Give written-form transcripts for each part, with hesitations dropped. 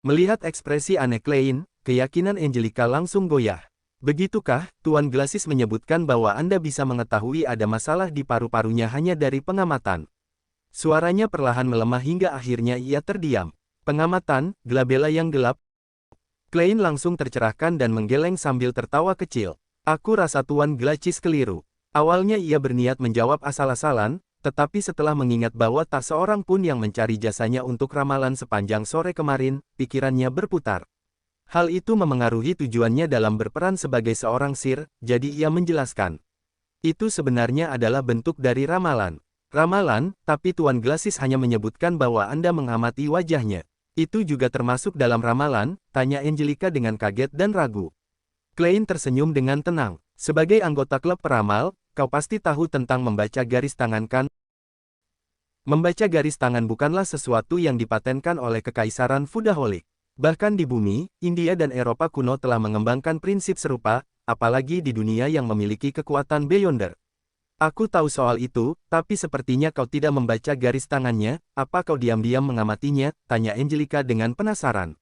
Melihat ekspresi aneh Klein, keyakinan Angelica langsung goyah. Begitukah, Tuan Glasis menyebutkan bahwa Anda bisa mengetahui ada masalah di paru-parunya hanya dari pengamatan. Suaranya perlahan melemah hingga akhirnya ia terdiam. Pengamatan, glabella yang gelap. Klein langsung tercerahkan dan menggeleng sambil tertawa kecil. Aku rasa Tuan Glacis keliru. Awalnya ia berniat menjawab asal-asalan, tetapi setelah mengingat bahwa tak seorang pun yang mencari jasanya untuk ramalan sepanjang sore kemarin, pikirannya berputar. Hal itu memengaruhi tujuannya dalam berperan sebagai seorang sir, jadi ia menjelaskan. Itu sebenarnya adalah bentuk dari ramalan. Ramalan, tapi Tuan Glasis hanya menyebutkan bahwa Anda mengamati wajahnya. Itu juga termasuk dalam ramalan, tanya Angelica dengan kaget dan ragu. Klein tersenyum dengan tenang. Sebagai anggota klub peramal, kau pasti tahu tentang membaca garis tangan kan? Membaca garis tangan bukanlah sesuatu yang dipatenkan oleh Kekaisaran Fudaholic. Bahkan di bumi, India dan Eropa kuno telah mengembangkan prinsip serupa, apalagi di dunia yang memiliki kekuatan Beyonder. Aku tahu soal itu, tapi sepertinya kau tidak membaca garis tangannya, apa kau diam-diam mengamatinya, tanya Angelica dengan penasaran.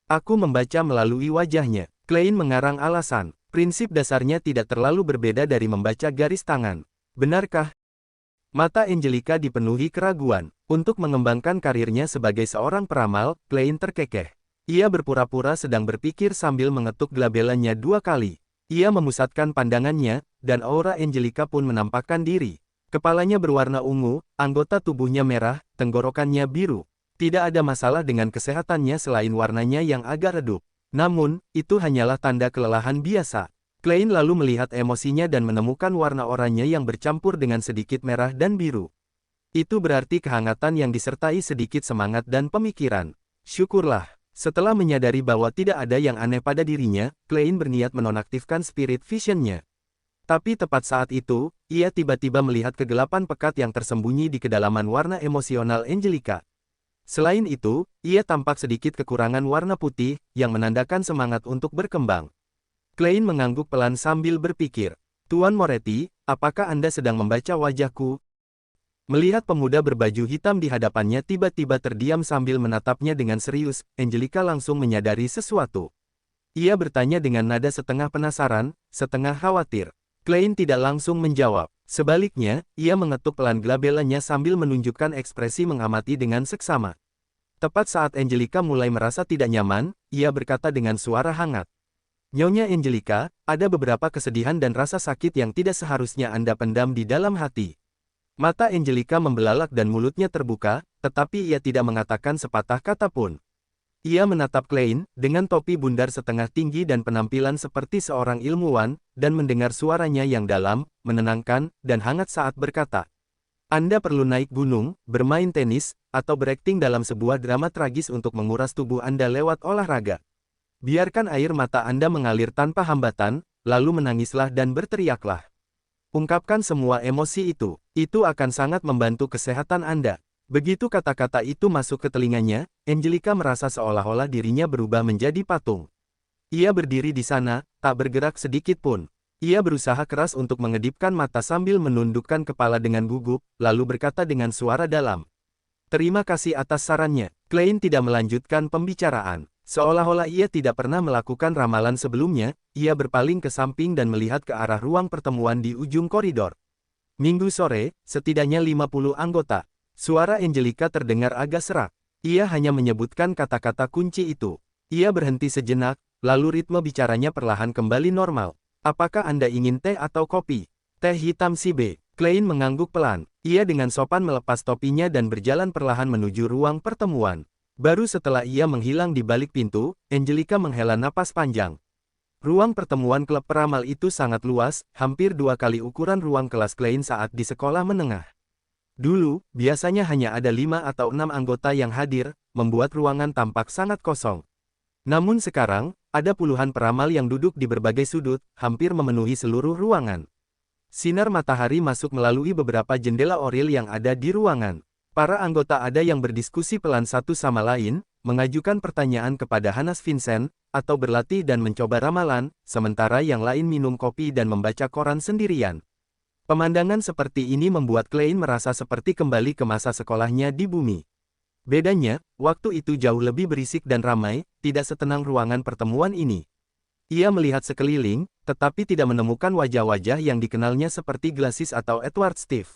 Aku membaca melalui wajahnya. Klein mengarang alasan, prinsip dasarnya tidak terlalu berbeda dari membaca garis tangan. Benarkah? Mata Angelica dipenuhi keraguan. Untuk mengembangkan karirnya sebagai seorang peramal, Klein terkekeh. Ia berpura-pura sedang berpikir sambil mengetuk glabellanya 2 kali. Ia memusatkan pandangannya, dan aura Angelica pun menampakkan diri. Kepalanya berwarna ungu, anggota tubuhnya merah, tenggorokannya biru. Tidak ada masalah dengan kesehatannya selain warnanya yang agak redup. Namun, itu hanyalah tanda kelelahan biasa. Klein lalu melihat emosinya dan menemukan warna oranye yang bercampur dengan sedikit merah dan biru. Itu berarti kehangatan yang disertai sedikit semangat dan pemikiran. Syukurlah. Setelah menyadari bahwa tidak ada yang aneh pada dirinya, Klein berniat menonaktifkan spirit vision-nya. Tapi tepat saat itu, ia tiba-tiba melihat kegelapan pekat yang tersembunyi di kedalaman warna emosional Angelica. Selain itu, ia tampak sedikit kekurangan warna putih, yang menandakan semangat untuk berkembang. Klein mengangguk pelan sambil berpikir, Tuan Moretti, apakah Anda sedang membaca wajahku? Melihat pemuda berbaju hitam di hadapannya tiba-tiba terdiam sambil menatapnya dengan serius, Angelica langsung menyadari sesuatu. Ia bertanya dengan nada setengah penasaran, setengah khawatir. Klein tidak langsung menjawab. Sebaliknya, ia mengetuk pelan glabellanya sambil menunjukkan ekspresi mengamati dengan seksama. Tepat saat Angelica mulai merasa tidak nyaman, ia berkata dengan suara hangat. Nyonya Angelica, ada beberapa kesedihan dan rasa sakit yang tidak seharusnya Anda pendam di dalam hati. Mata Angelica membelalak dan mulutnya terbuka, tetapi ia tidak mengatakan sepatah kata pun. Ia menatap Klein, dengan topi bundar setengah tinggi dan penampilan seperti seorang ilmuwan, dan mendengar suaranya yang dalam, menenangkan, dan hangat saat berkata, Anda perlu naik gunung, bermain tenis, atau berakting dalam sebuah drama tragis untuk menguras tubuh Anda lewat olahraga. Biarkan air mata Anda mengalir tanpa hambatan, lalu menangislah dan berteriaklah. Ungkapkan semua emosi itu akan sangat membantu kesehatan Anda. Begitu kata-kata itu masuk ke telinganya, Angelica merasa seolah-olah dirinya berubah menjadi patung. Ia berdiri di sana, tak bergerak sedikit pun. Ia berusaha keras untuk mengedipkan mata sambil menundukkan kepala dengan gugup, lalu berkata dengan suara dalam. Terima kasih atas sarannya. Klein tidak melanjutkan pembicaraan. Seolah-olah ia tidak pernah melakukan ramalan sebelumnya, ia berpaling ke samping dan melihat ke arah ruang pertemuan di ujung koridor. Minggu sore, setidaknya 50 anggota. Suara Angelica terdengar agak serak. Ia hanya menyebutkan kata-kata kunci itu. Ia berhenti sejenak, lalu ritme bicaranya perlahan kembali normal. Apakah Anda ingin teh atau kopi? Teh hitam si B. Klein mengangguk pelan. Ia dengan sopan melepas topinya dan berjalan perlahan menuju ruang pertemuan. Baru setelah ia menghilang di balik pintu, Angelica menghela napas panjang. Ruang pertemuan klub peramal itu sangat luas, hampir 2 kali ukuran ruang kelas Klein saat di sekolah menengah. Dulu, biasanya hanya ada 5 atau 6 anggota yang hadir, membuat ruangan tampak sangat kosong. Namun sekarang, ada puluhan peramal yang duduk di berbagai sudut, hampir memenuhi seluruh ruangan. Sinar matahari masuk melalui beberapa jendela oril yang ada di ruangan. Para anggota ada yang berdiskusi pelan satu sama lain, mengajukan pertanyaan kepada Hannes Vincent, atau berlatih dan mencoba ramalan, sementara yang lain minum kopi dan membaca koran sendirian. Pemandangan seperti ini membuat Klein merasa seperti kembali ke masa sekolahnya di bumi. Bedanya, waktu itu jauh lebih berisik dan ramai, tidak setenang ruangan pertemuan ini. Ia melihat sekeliling, tetapi tidak menemukan wajah-wajah yang dikenalnya seperti Glassis atau Edward Steve.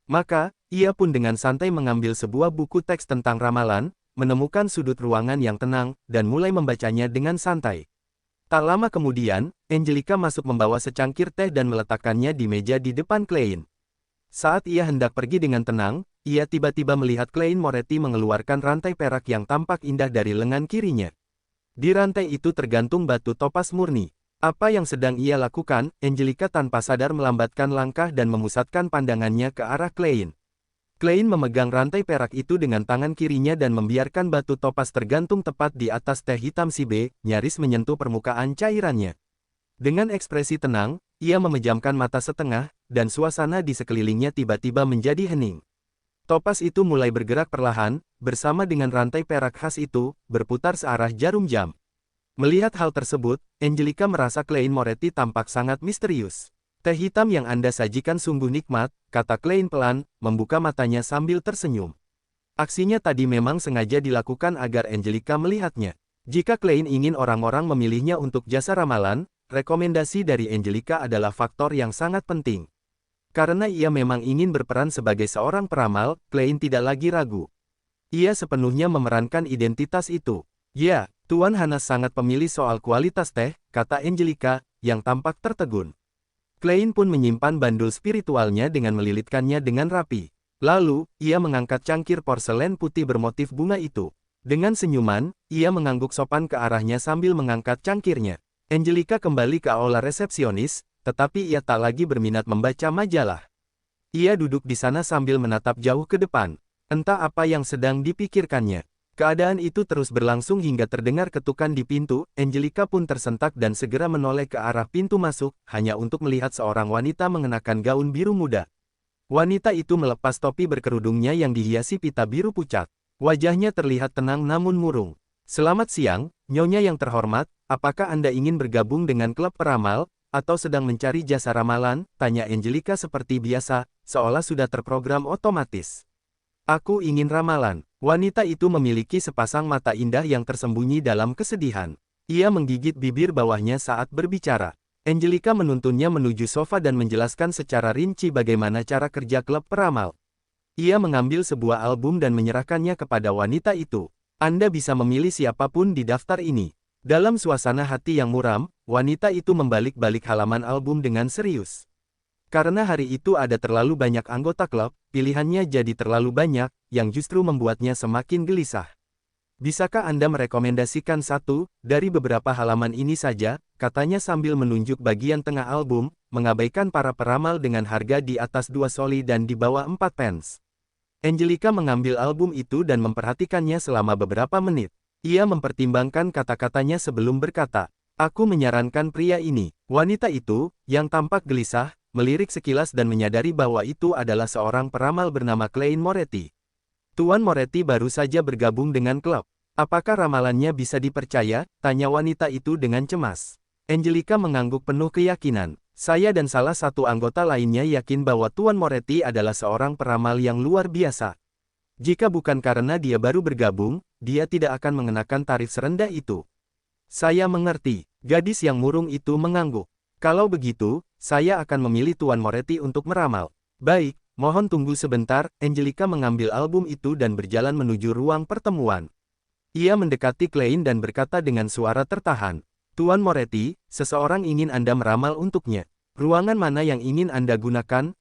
Maka, ia pun dengan santai mengambil sebuah buku teks tentang ramalan, menemukan sudut ruangan yang tenang, dan mulai membacanya dengan santai. Tak lama kemudian, Angelica masuk membawa secangkir teh dan meletakkannya di meja di depan Klein. Saat ia hendak pergi dengan tenang, ia tiba-tiba melihat Klein Moretti mengeluarkan rantai perak yang tampak indah dari lengan kirinya. Di rantai itu tergantung batu topas murni. Apa yang sedang ia lakukan? Angelica tanpa sadar melambatkan langkah dan memusatkan pandangannya ke arah Klein. Klein memegang rantai perak itu dengan tangan kirinya dan membiarkan batu topas tergantung tepat di atas teh hitam si B, nyaris menyentuh permukaan cairannya. Dengan ekspresi tenang, ia memejamkan mata setengah, dan suasana di sekelilingnya tiba-tiba menjadi hening. Topas itu mulai bergerak perlahan, bersama dengan rantai perak khas itu, berputar searah jarum jam. Melihat hal tersebut, Angelica merasa Klein Moretti tampak sangat misterius. Teh hitam yang Anda sajikan sungguh nikmat, kata Klein pelan, membuka matanya sambil tersenyum. Aksinya tadi memang sengaja dilakukan agar Angelica melihatnya. Jika Klein ingin orang-orang memilihnya untuk jasa ramalan, rekomendasi dari Angelica adalah faktor yang sangat penting. Karena ia memang ingin berperan sebagai seorang peramal, Klein tidak lagi ragu. Ia sepenuhnya memerankan identitas itu. Ya, Tuan Hanas sangat pemilih soal kualitas teh, kata Angelica, yang tampak tertegun. Klein pun menyimpan bandul spiritualnya dengan melilitkannya dengan rapi. Lalu, ia mengangkat cangkir porselen putih bermotif bunga itu. Dengan senyuman, ia mengangguk sopan ke arahnya sambil mengangkat cangkirnya. Angelica kembali ke aula resepsionis, tetapi ia tak lagi berminat membaca majalah. Ia duduk di sana sambil menatap jauh ke depan. Entah apa yang sedang dipikirkannya. Keadaan itu terus berlangsung hingga terdengar ketukan di pintu. Angelica pun tersentak dan segera menoleh ke arah pintu masuk, hanya untuk melihat seorang wanita mengenakan gaun biru muda. Wanita itu melepas topi berkerudungnya yang dihiasi pita biru pucat. Wajahnya terlihat tenang namun murung. Selamat siang, Nyonya yang terhormat, apakah Anda ingin bergabung dengan klub peramal, atau sedang mencari jasa ramalan? Tanya Angelica seperti biasa, seolah sudah terprogram otomatis. Aku ingin ramalan. Wanita itu memiliki sepasang mata indah yang tersembunyi dalam kesedihan. Ia menggigit bibir bawahnya saat berbicara. Angelica menuntunnya menuju sofa dan menjelaskan secara rinci bagaimana cara kerja klub peramal. Ia mengambil sebuah album dan menyerahkannya kepada wanita itu. Anda bisa memilih siapapun di daftar ini. Dalam suasana hati yang muram, wanita itu membalik-balik halaman album dengan serius. Karena hari itu ada terlalu banyak anggota klub, pilihannya jadi terlalu banyak, yang justru membuatnya semakin gelisah. Bisakah Anda merekomendasikan satu, dari beberapa halaman ini saja, katanya sambil menunjuk bagian tengah album, mengabaikan para peramal dengan harga di atas 2 soli dan di bawah 4 pence. Angelica mengambil album itu dan memperhatikannya selama beberapa menit. Ia mempertimbangkan kata-katanya sebelum berkata, "Aku menyarankan pria ini." Wanita itu, yang tampak gelisah, melirik sekilas dan menyadari bahwa itu adalah seorang peramal bernama Klein Moretti. Tuan Moretti baru saja bergabung dengan klub. Apakah ramalannya bisa dipercaya? Tanya wanita itu dengan cemas. Angelica mengangguk penuh keyakinan. Saya dan salah satu anggota lainnya yakin bahwa Tuan Moretti adalah seorang peramal yang luar biasa. Jika bukan karena dia baru bergabung, dia tidak akan mengenakan tarif serendah itu. Saya mengerti. Gadis yang murung itu mengangguk. Kalau begitu, saya akan memilih Tuan Moretti untuk meramal. Baik, mohon tunggu sebentar. Angelica mengambil album itu dan berjalan menuju ruang pertemuan. Ia mendekati Klein dan berkata dengan suara tertahan. Tuan Moretti, seseorang ingin Anda meramal untuknya. Ruangan mana yang ingin Anda gunakan?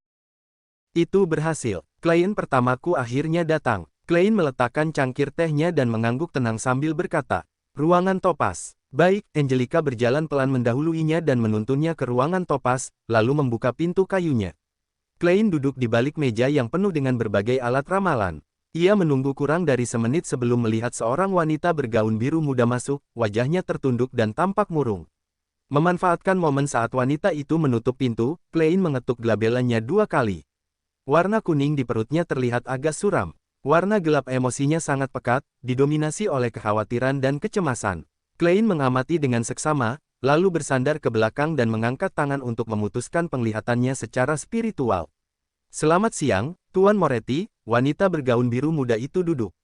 Itu berhasil. Klien pertamaku akhirnya datang. Klein meletakkan cangkir tehnya dan mengangguk tenang sambil berkata, ruangan topas. Baik, Angelica berjalan pelan mendahuluinya dan menuntunnya ke ruangan topas, lalu membuka pintu kayunya. Klein duduk di balik meja yang penuh dengan berbagai alat ramalan. Ia menunggu kurang dari semenit sebelum melihat seorang wanita bergaun biru muda masuk, wajahnya tertunduk dan tampak murung. Memanfaatkan momen saat wanita itu menutup pintu, Klein mengetuk glabelannya 2 kali. Warna kuning di perutnya terlihat agak suram. Warna gelap emosinya sangat pekat, didominasi oleh kekhawatiran dan kecemasan. Klein mengamati dengan seksama, lalu bersandar ke belakang dan mengangkat tangan untuk memutuskan penglihatannya secara spiritual. Selamat siang, Tuan Moretti. Wanita bergaun biru muda itu duduk.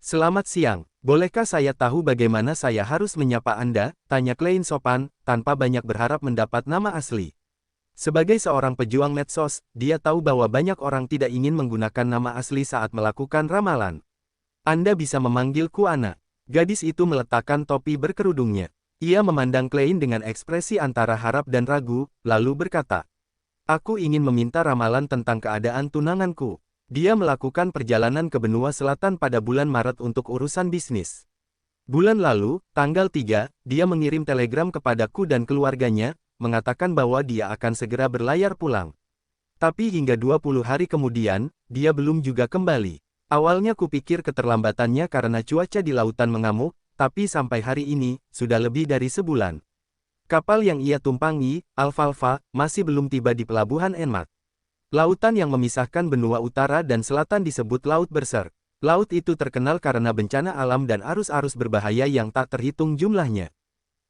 Selamat siang, bolehkah saya tahu bagaimana saya harus menyapa Anda? Tanya Klein sopan, tanpa banyak berharap mendapat nama asli. Sebagai seorang pejuang medsos, dia tahu bahwa banyak orang tidak ingin menggunakan nama asli saat melakukan ramalan. Anda bisa memanggilku Ana. Gadis itu meletakkan topi berkerudungnya. Ia memandang Klein dengan ekspresi antara harap dan ragu, lalu berkata, "Aku ingin meminta ramalan tentang keadaan tunanganku. Dia melakukan perjalanan ke benua selatan pada bulan Maret untuk urusan bisnis. Bulan lalu, tanggal 3, dia mengirim telegram kepadaku dan keluarganya, mengatakan bahwa dia akan segera berlayar pulang. Tapi hingga 20 hari kemudian, dia belum juga kembali. Awalnya kupikir keterlambatannya karena cuaca di lautan mengamuk, tapi sampai hari ini, sudah lebih dari sebulan. Kapal yang ia tumpangi, Alfalfa, masih belum tiba di pelabuhan Enmat. Lautan yang memisahkan benua utara dan selatan disebut Laut Berserk. Laut itu terkenal karena bencana alam dan arus-arus berbahaya yang tak terhitung jumlahnya.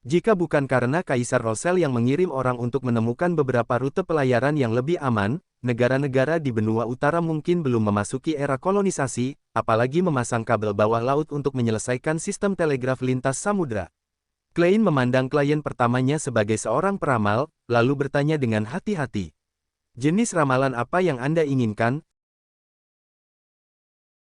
Jika bukan karena Kaisar Rosel yang mengirim orang untuk menemukan beberapa rute pelayaran yang lebih aman, negara-negara di benua utara mungkin belum memasuki era kolonisasi, apalagi memasang kabel bawah laut untuk menyelesaikan sistem telegraf lintas samudra. Klein memandang klien pertamanya sebagai seorang peramal, lalu bertanya dengan hati-hati. "Jenis ramalan apa yang Anda inginkan?"